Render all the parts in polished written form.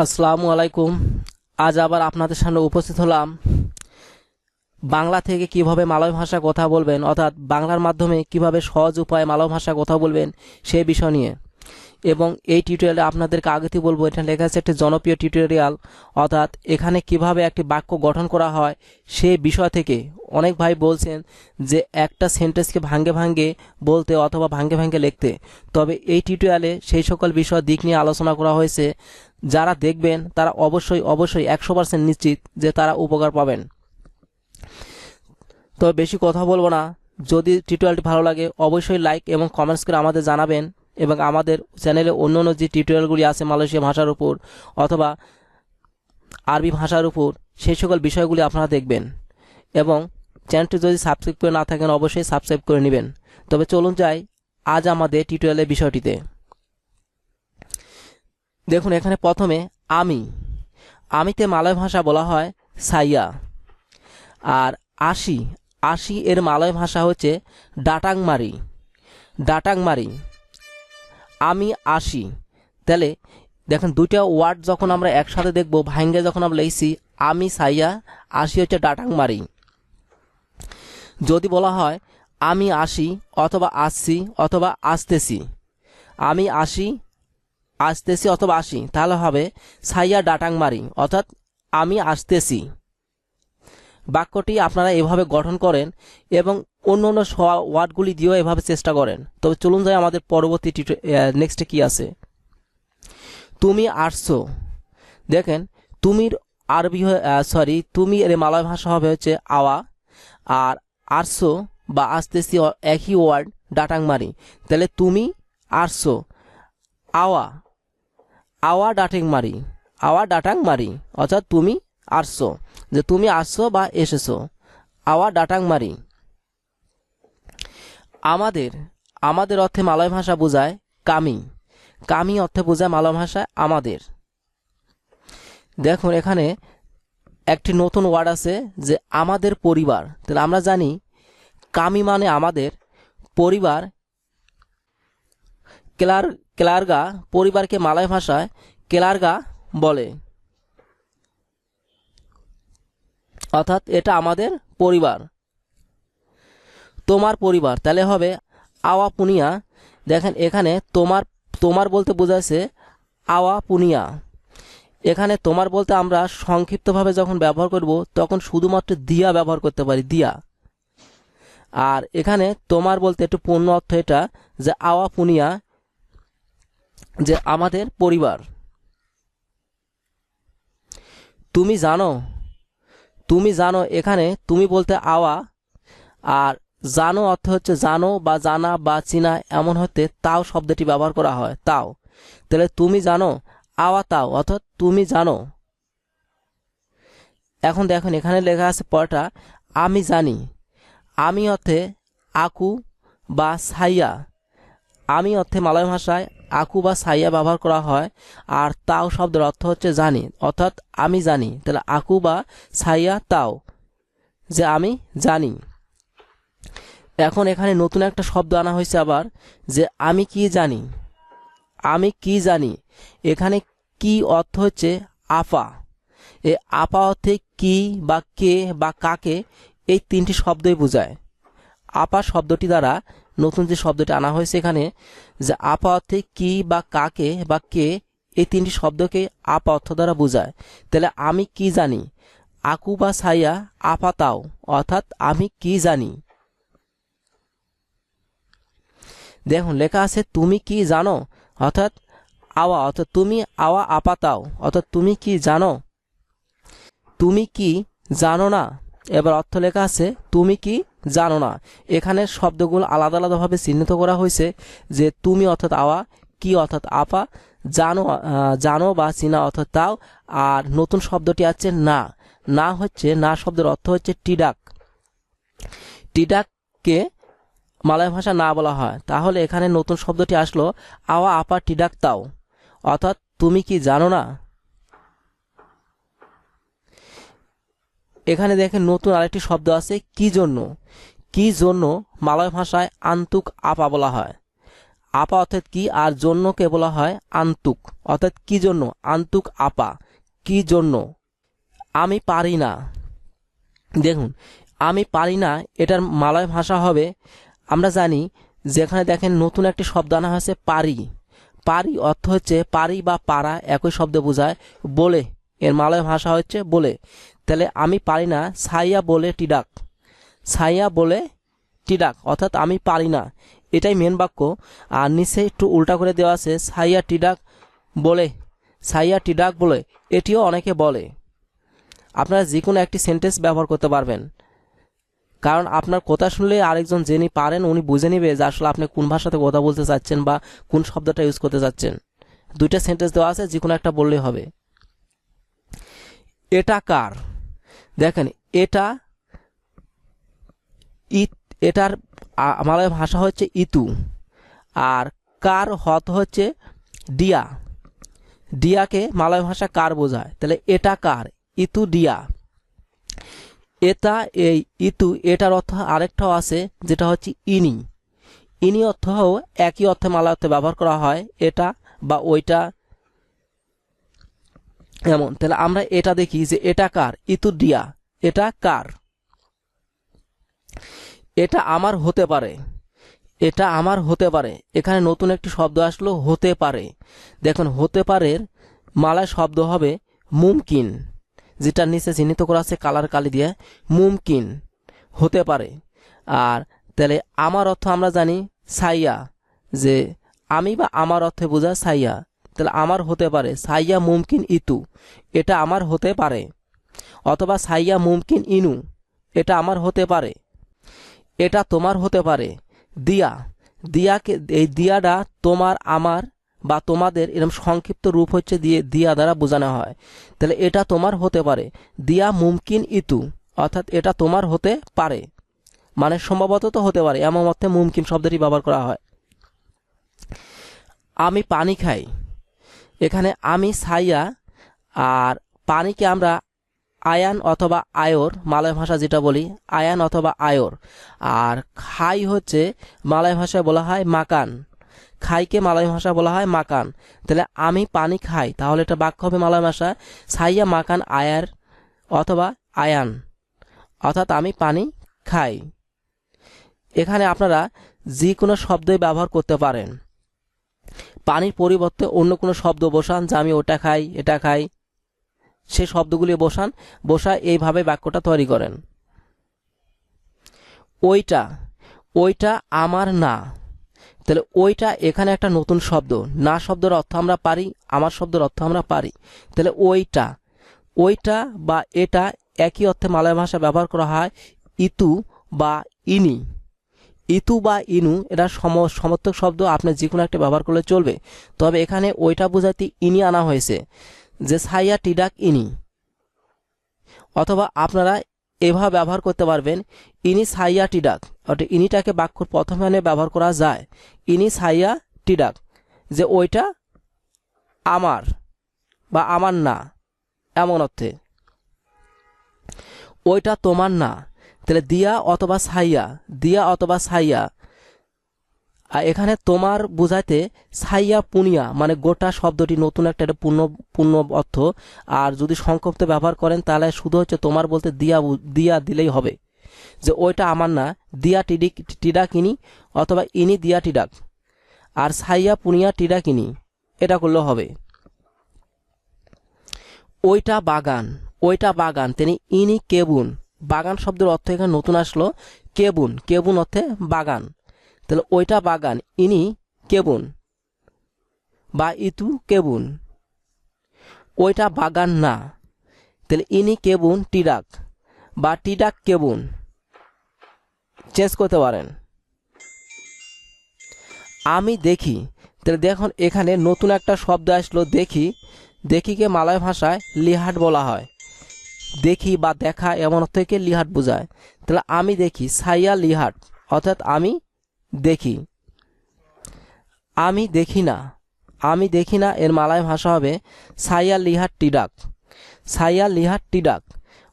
আসসালামু আলাইকুম। আজ আবার আপনাদের সামনে উপস্থিত হলাম বাংলা থেকে কিভাবে মালয় ভাষা কথা বলবেন, অর্থাৎ বাংলার মাধ্যমে কিভাবে সহজ উপায়ে মালয় ভাষা কথা বলবেন সেই বিষয় নিয়ে। এবং এই টিউটোরিয়ালে আপনাদেরকে আগেতেই বলবো, এটা লেখা আছে একটি জনপ্রিয় টিউটোরিয়াল, অর্থাৎ এখানে কিভাবে একটি বাক্য গঠন করা হয় সেই বিষয় থেকে। অনেক ভাই বলছেন যে একটা সেন্টেন্সকে ভাঙ্গে ভাঙ্গে বলতে অথবা ভাঙ্গে ভাঙ্গে লিখতে, তবে এই টিউটোরিয়ালে সেই সকল বিষয় দিক নিয়ে আলোচনা করা হয়েছে। যারা দেখবেন তারা অবশ্যই 100% নিশ্চিত যে তারা উপকার পাবেন। তো বেশি কথা বলবো না। যদি টিউটোরিয়ালটি ভালো লাগে অবশ্যই লাইক এবং কমেন্টস করে আমাদের জানাবেন, এবং আমাদের চ্যানেলে অন্য অন্য যে টিউটোরিয়ালগুলি আছে মালয়েশিয়া ভাষার উপর অথবা আরবি ভাষার উপর, সেই সকল বিষয়গুলি আপনারা দেখবেন। এবং চ্যানেলটি যদি সাবস্ক্রাইব করে না থাকেন অবশ্যই সাবস্ক্রাইব করে নেবেন। তবে চলুন যাই আজ আমাদের টিউটোরিয়ালের বিষয়টিতে। দেখুন, এখানে প্রথমে আমিতে মালয় ভাষা বলা হয় সাইয়া। আর আশি এর মালয় ভাষা হচ্ছে ডাটাংমারি। আমি আসি। তাহলে দেখেন, দুইটা ওয়ার্ড যখন আমরা একসাথে দেখব ভাঙ্গে যখন আমরা লিখছি আমি সাইয়া, আসি হচ্ছে ডাটাংমারি। যদি বলা হয় আমি আসি অথবা আসছি অথবা আসতেছি, আমি আসি আসতেছি অথবা আসি, তাহলে হবে সাইয়া ডাটাংমারি, অর্থাৎ আমি আসতেছি। বাক্যটি আপনারা এভাবে গঠন করেন এবং অন্য অন্য ওয়ার্ডগুলি দিয়েও এভাবে চেষ্টা করেন। তবে চলুন যাই আমাদের পরবর্তী নেক্সটে কি আছে। তুমি আসছো। দেখেন, তুমির আরবি তুমি এর মালয় ভাষা হবে হচ্ছে আওয়া, আর আসছো বা আসতেছি একই ওয়ার্ড ডাটাংমারি। তাহলে তুমি আসছো, আওয়া ডাটাংমারি, অর্থাৎ তুমি আসছো, যে তুমি আসছো বা এসেছো, আওয়া ডাটাংমারি। আমাদের অর্থে মালয় ভাষা বোঝায় কামি অর্থে বোঝায় মালয় ভাষায় আমাদের। দেখুন, এখানে একটি নতুন ওয়ার্ড আছে যে আমাদের পরিবার। তাহলে আমরা জানি কামি মানে আমাদের, পরিবার কেলারগা, পরিবারকে মালয় ভাষায় কেলারগা বলে, অর্থাৎ এটা আমাদের পরিবার। তোমার পরিবার তাহলে হবে আওয়া পুনিয়া। দেখেন, এখানে তোমার বলতে বোঝাচ্ছে আওয়া পুনিয়া। এখানে তোমার বলতে আমরা সংক্ষিপ্তভাবে যখন ব্যবহার করব তখন শুধুমাত্র দিয়া ব্যবহার করতে পারি, দিয়া। আর এখানে তোমার বলতে একটু পূর্ণ অর্থ এটা, যে আওয়া পুনিয়া, যে আমাদের পরিবার। তুমি জানো, এখানে তুমি বলতে আওয়া, আর জানো অর্থ হচ্ছে জানো বা জানা বা চিনা, এমন হতে তাও শব্দটি ব্যবহার করা হয়, তাও। তাহলে তুমি জানো, আওয়া তাও, অর্থাৎ তুমি জানো। এখন দেখুন, এখানে লেখা আছে পরটা আমি জানি। আমি অর্থে আকু বা সাইয়া, আমি অর্থে মালয় ভাষায় আকু বা সাইয়া ব্যবহার করা হয়, আর তাও শব্দের অর্থ হচ্ছে জানি, অর্থাৎ আমি জানি। তাহলে আকু বা সাইয়া তাও, যে আমি জানি। এখন এখানে নতুন একটা শব্দ আনা হয়েছে আবার, যে আমি কি জানি। এখানে কি অর্থ হচ্ছে আপা। এই আপা অর্থে কি বা কে বা কাকে, এই তিনটি শব্দই বোঝায়। আপা শব্দটি দ্বারা নতুন যে শব্দটি আনা হয়েছে এখানে, যে আপা অর্থে কি বা কাকে বা কে, এই তিনটি শব্দকে আপা অর্থ দ্বারা বোঝায়। তাহলে আমি কি জানি, আকু বা সাইয়া আপা তাও, অর্থাৎ আমি কি জানি। দেখুন, লেখা আছে তুমি কি জানো, অর্থাৎ আওয়া, অর্থাৎ তুমি আওয়া আপা তাও, অর্থাৎ তুমি কি জানো। তুমি কি জানো না, এবার অর্থ লেখা আছে তুমি কি জানো না। এখানে শব্দগুলো আলাদা আলাদাভাবে চিহ্নিত করা হয়েছে, যে তুমি অর্থাৎ আওয়া, কি অর্থাৎ আপা, জানো বা চিনা অর্থাৎ তাও। আর নতুন শব্দটি আছে না শব্দের অর্থ হচ্ছে টিডাককে মালয় ভাষা না বলা হয়। তাহলে এখানে নতুন শব্দটি আসলো আওয়া আপা টিডাক তাও, অর্থাৎ তুমি কি জানো না। এখানে দেখেন নতুন আরেকটি শব্দ আছে কি জন্য মালয় ভাষায় আন্তুক আপা বলা হয়। আপা অর্থাৎ কি, আর জন্যকে বলা হয় আন্তুক, অর্থাৎ কি জন্য, আন্তুক আপা, কি জন্য। আমি পারি না, দেখুন আমি পারি না এটার মালয় ভাষা হবে, আমরা জানি যেখানে দেখেন নতুন একটি শব্দ আনা হয়েছে পারি। পারি অর্থ হচ্ছে পারি বা পারা একই শব্দ বোঝায়, বলে, এর মালয় ভাষা হচ্ছে বলে। তাহলে আমি পারি না ছাইয়া বলে টিডাক, ছাইয়া বলে টিডাক অর্থাৎ আমি পারি না, এটাই মেন বাক্য। আর নিচে একটু উল্টা করে দেওয়া আছে ছাইয়া টিডাক বলে, ছাইয়া টিডাক বলে, এটিও অনেকে বলে। আপনারা যে কোনো একটি সেন্টেন্স ব্যবহার করতে পারবেন, কারণ আপনার কথা শুনলে আরেকজন যিনি পারেন উনি বুঝে নেবে যে আসলে আপনি কোন ভাষাতে কথা বলতে চাচ্ছেন বা কোন শব্দটা ইউজ করতে চাচ্ছেন। দুইটা সেন্টেন্স দেওয়া আছে, যে কোনো একটা বললেই হবে। এটা কার, দেখেন এটা এটার মালয় ভাষা হচ্ছে ইতু, আর কার হত হচ্ছে ডিয়া, ডিয়াকে মালয় ভাষা কার বোঝায়, তাহলে এটা কার, ইতু ডিয়া। এটা এই ইতু এটার অর্থ আরেকটাও আছে যেটা হচ্ছে ইনি, ইনি অর্থও একই অর্থে মালয় অর্থে ব্যবহার করা হয়, এটা বা ওইটা এমন। তাহলে আমরা এটা দেখি যে এটা কার, ইতু ডিয়া, এটা কার। এটা আমার হতে পারে, এটা আমার হতে পারে, এখানে নতুন একটি শব্দ আসলো হতে পারে। দেখুন হতে পারের মালায় শব্দ হবে মুমকিন, যেটা নিচে চিহ্নিত করা আছে কালার কালি দিয়ে, মুমকিন, হতে পারে। আর তাহলে আমার অর্থ আমরা জানি সাইয়া, যে আমি বা আমার অর্থে বোঝা সাইয়া, তাহলে আমার হতে পারে সাইয়া মুমকিন ইতু, এটা আমার হতে পারে। অথবা সাইয়া মুমকিন ইনু, এটা আমার হতে পারে। এটা তোমার হতে পারে দিয়া, দিয়াকে এই দিয়াটা তোমার আমার বা তোমাদের এরকম সংক্ষিপ্ত রূপ হচ্ছে দিয়ে দিয়া দ্বারা বোঝানো হয়। তাহলে এটা তোমার হতে পারে, দিয়া মুমকিন ইতু, অর্থাৎ এটা তোমার হতে পারে মানে সম্ভবত তো হতে পারে, এমন অর্থে মুমকিন শব্দটি ব্যবহার করা হয়। আমি পানি খাই, এখানে আমি ছাইয়া, আর পানিকে আমরা আয়ান অথবা আয়র, মালয় ভাষা যেটা বলি আয়ান অথবা আয়র। আর খাই হচ্ছে মালয় ভাষায় বলা হয় মাকান, খাইকে মালয় ভাষা বলা হয় মাকান। তাহলে আমি পানি খাই, তাহলে এটা বাক্য হবে মালয় ভাষা ছাইয়া মাকান আয়ার অথবা আয়ান, অর্থাৎ আমি পানি খাই। এখানে আপনারা যে কোনো শব্দই ব্যবহার করতে পারেন, পানির পরিবর্তে অন্য কোনো শব্দ বসান, যে আমি ওটা খাই এটা খাই, সে শব্দগুলি বসায় এইভাবে বাক্যটা তৈরি করেন। ওইটা, ওইটা আমার না, তাহলে ওইটা এখানে একটা নতুন শব্দ, না শব্দের অর্থ আমরা পারি, আমার শব্দের অর্থ আমরা পারি। তাহলে ওইটা, ওইটা বা এটা একই অর্থে মালয় ভাষা ব্যবহার করা হয় ইতু বা ইনি। ইতু বা ইনু এটা সমর্থক শব্দ, আপনি যে কোনো একটা ব্যবহার করলে চলবে। তবে এখানে ওইটা বোঝাতে ইনি আনা হয়েছে, যে ছাইয়া টিডাক ইনি। অথবা আপনারা এভাবে ব্যবহার করতে পারবেন ইনি ছাইয়া টিডাক, অর্থাৎ ইনিটাকে বাক্যর প্রথমে এনে ব্যবহার করা যায়, ইনি ছাইয়া টিডাক, যে ওইটা আমার বা আমার না, এমন অর্থে। ওইটা তোমার না, তাহলে দিয়া অথবা ছাইয়া, দিয়া অথবা ছাইয়া। আর এখানে তোমার বোঝাইতে ছাইয়া পুনিয়া মানে গোটা শব্দটি নতুন একটা পূর্ণ অর্থ। আর যদি সংক্ষিপ্ত ব্যবহার করেন তাহলে শুধু হচ্ছে তোমার বলতে দিয়া দিয়া দিলেই হবে, যে ওইটা আমার না, দিয়া টিডাক ইনি অথবা ইনি দিয়া টিডাক, আর ছাইয়া পুনিয়া টিডাক ইনি, এটা করলেও হবে। ওইটা বাগান, ওইটা বাগান, তিনি ইনি কেবুন, বাগান শব্দের অর্থ এখানে নতুন আসলো কেবুন, কেবুন অর্থে বাগান। তাহলে ওইটা বাগান, ইনি কেবুন বা ইতু কেবুন। ওইটা বাগান না, তাহলে ইনি কেবুন টিডাক বা টিডাক কেবুন, চেঞ্জ করতে পারেন। আমি দেখি, তাহলে দেখুন এখানে নতুন একটা শব্দ আসলো দেখি, দেখিকে মালয় ভাষায় লিহাট বলা হয়, দেখি বা দেখা এমন থেকে লিহাট বোঝায়। তাহলে আমি দেখি ছাইয়া লিহাট, অর্থাৎ আমি দেখি। আমি দেখি না, আমি দেখি না এর মালয় ভাষা হবে ছাইয়া লিহাট টিডাক, ছাইয়া লিহাট টিডাক,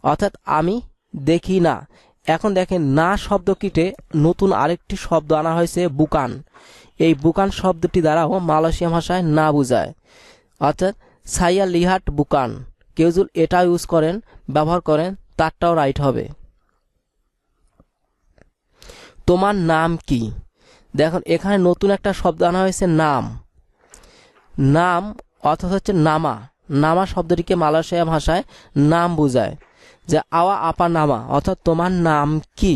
অর্থাৎ আমি দেখি না। এখন দেখেন না শব্দ কিটে নতুন আরেকটি শব্দ আনা হয়েছে বুকান, এই বুকান শব্দটি দ্বারাও মালয়েশিয়া ভাষায় না বোঝায়, অর্থাৎ সাইয়া লিহাট বুকান। কেউ যদি এটা ইউজ করেন, ব্যবহার করেন, তারটাও রাইট হবে। তোমার নাম কি? দেখুন এখানে নতুন একটা শব্দ আনা হয়েছে নাম। নাম অর্থাৎ হচ্ছে নামা। নামা শব্দটিকে মালয়েশিয়া ভাষায় নাম বোঝায়, যে আওয়া আপা নামা, অর্থাৎ তোমার নাম কি।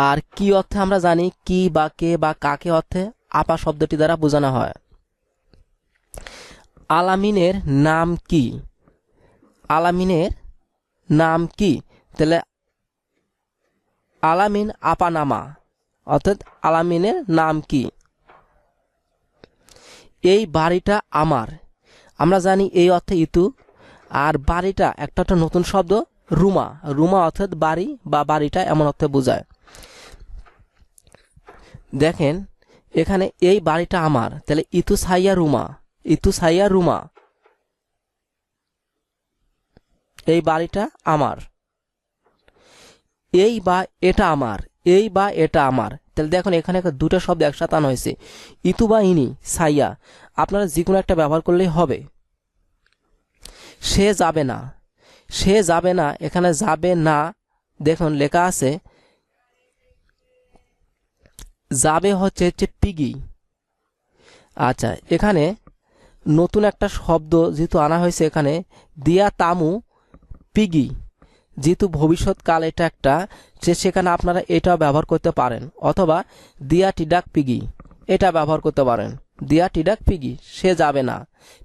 আর কি অর্থে আমরা জানি, কি বা কে বা কাকে অর্থে আপা শব্দটি দ্বারা বোঝানো হয়। আলামিনের নাম কি? আলামিনের নাম কি? তাহলে আলামিন আপা নামা, অর্থাৎ আলামিনের নাম কি। এই বাড়িটা আমার। আমরা জানি এই অর্থে ইতু। আর বাড়িটা একটা নতুন শব্দ রুমা। রুমা অর্থাৎ বাড়ি বা বাড়িটা এমন অর্থে বোঝায়। দেখেন এখানে এই বাড়িটা আমার, তাহলে ইতু সাইয়া রুমা। ইতু সাইয়া রুমা, এই বাড়িটা আমার। এই বা এটা আমার, এই বা এটা আমার। তাহলে দেখুন এখানে দুটো শব্দ একসাথে আনা হয়েছে, ইতু বা ইনি সাইয়া। আপনারা যে কোনো একটা ব্যবহার করলেই হবে। সে যাবে না। সে যাবে না, এখানে যাবে না দেখুন লেখা আছে, যাবে হচ্ছে পিগি। আচ্ছা, এখানে নতুন একটা শব্দ যেহেতু আনা হয়েছে, এখানে দিয়া তামু পিগি, যেহেতু ভবিষ্যৎকাল এটা একটা, সেখানে আপনারা এটাও ব্যবহার করতে পারেন, অথবা দিয়া টিডাক পিগি এটা ব্যবহার করতে পারেন। দিয়া টিডাক পিগি, সে যাবে না।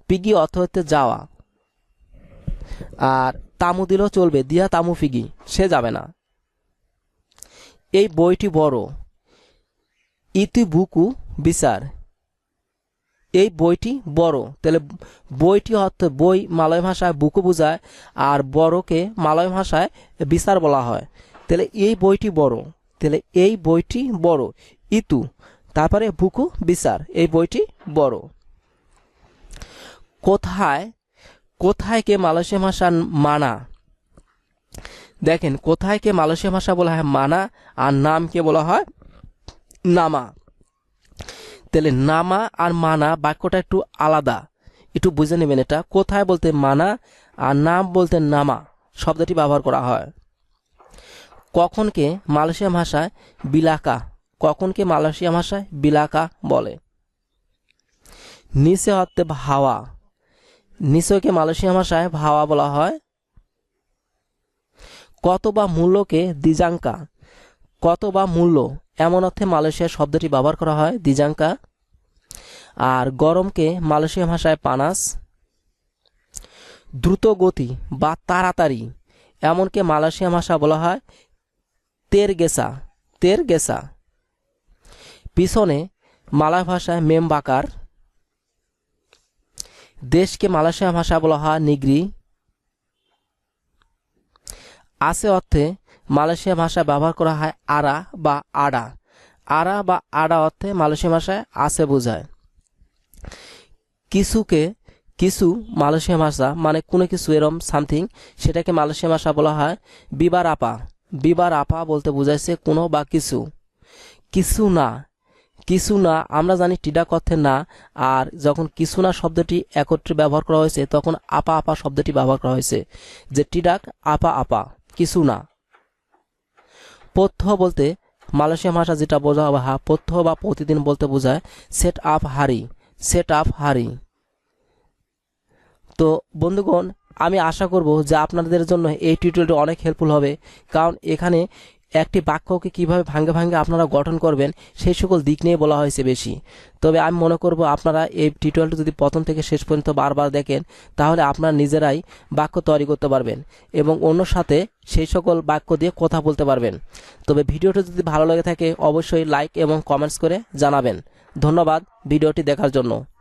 পিগি অর্থ হচ্ছে যাওয়া। আর তামু দিলেও চলবে, দিয়া তামু পিগি, সে যাবে না। এই বইটি বড়, ইতি বুকু বিচার। এই বইটি বড়, তাহলে বইটি অর্থ বই মালয় ভাষায় বুকু বোঝায়, আর বড়কে মালয় ভাষায় বিচার বলা হয়। তাহলে এই বইটি বড়, তাহলে এই বইটি বড়, ইতু তারপরে বুকু বিচার, এই বইটি বড়। কোথায়? কোথায় কে মালয়েশিয়া ভাষার মানা। দেখেন কোথায় কে মালয়েশিয়া ভাষা বলা হয় মানা, আর নামকে বলা হয় নামা। তাহলে নামা আর মানা বাক্যটা একটু আলাদা, একটু বুঝে নেবেন। এটা কোথায় বলতে মানা, আর নাম বলতে নামা শব্দটি ব্যবহার করা হয়। কখনকে মালয়েশিয়া ভাষায় বিলাকা। কখনকে মালয়েশিয়া ভাষায় বিলাকা বলে। নিচে অর্থে ভাওয়া। নিচয়কে মালয়েশিয়া ভাষায় ভাওয়া বলা হয়। কত বা মূল্যকে দিজাঙ্কা। কত বা মূল্য এমন অর্থে মালয়েশিয়া শব্দটি ব্যবহার করা হয়, দিজাঙ্কা। আর গরমকে মালয়েশিয়া ভাষায় পানাস। দ্রুত গতি বা তাড়াতাড়ি এমনকি মালয়েশিয়া ভাষা বলা হয় তের গেসা। তের গেসা। পিছনে মালয় ভাষায় মেম বাকার। দেশকে মালয়েশিয়া ভাষা বলা হয় নিগ্রি। আছে অর্থে মালয়েশিয়া ভাষায় ব্যবহার করা হয় আরা বা আডা। আরা বা আডা অর্থে মালয়েশিয়া ভাষায় আছে বোঝায়। কিছুকে কিছু মালয়েশিয়া ভাষা মানে কোনো কিছু এরম সামথিং, সেটাকে মালয়েশিয়া ভাষা বলা হয় বিবার আপা। বিবার আপা বলতে বোঝাইছে কোনো বা কিছু। কিছু না। কিছু না আমরা জানি টিডাক অর্থে না, আর যখন কিছু না শব্দটি একত্রে ব্যবহার করা হয়েছে তখন আপা আপা শব্দটি ব্যবহার করা হয়েছে, যে টিডাক আপা আপা, কিছু না। পথ্য বলতে মালয়েশিয়া ভাষা যেটা বোঝা হবে পথ্য বা প্রতিদিন বলতে বোঝায় সেট আপ হারি। সেট আপ হারি। তো বন্ধুগণ, আমি আশা করব যে আপনাদের জন্য এই টিউটোরিয়ালটি অনেক হেল্পফুল হবে, কারণ এখানে একটি বাক্যকে কিভাবে ভাঙ্গে ভাঙ্গে আপনারা গঠন করবেন সেই সকল দিক নিয়ে বলা হয়েছে বেশি। তবে আমি মনে করব আপনারা এই টিউটোরিয়ালটি যদি প্রথম থেকে শেষ পর্যন্ত বারবার দেখেন, তাহলে আপনারা নিজেরাই বাক্য তৈরি করতে পারবেন এবং অন্যর সাথে সেই সকল বাক্য দিয়ে কথা বলতে পারবেন। তবে ভিডিওটি যদি ভালো লেগে থাকে অবশ্যই লাইক এবং কমেন্টস করে জানাবেন। ধন্যবাদ ভিডিওটি দেখার জন্য।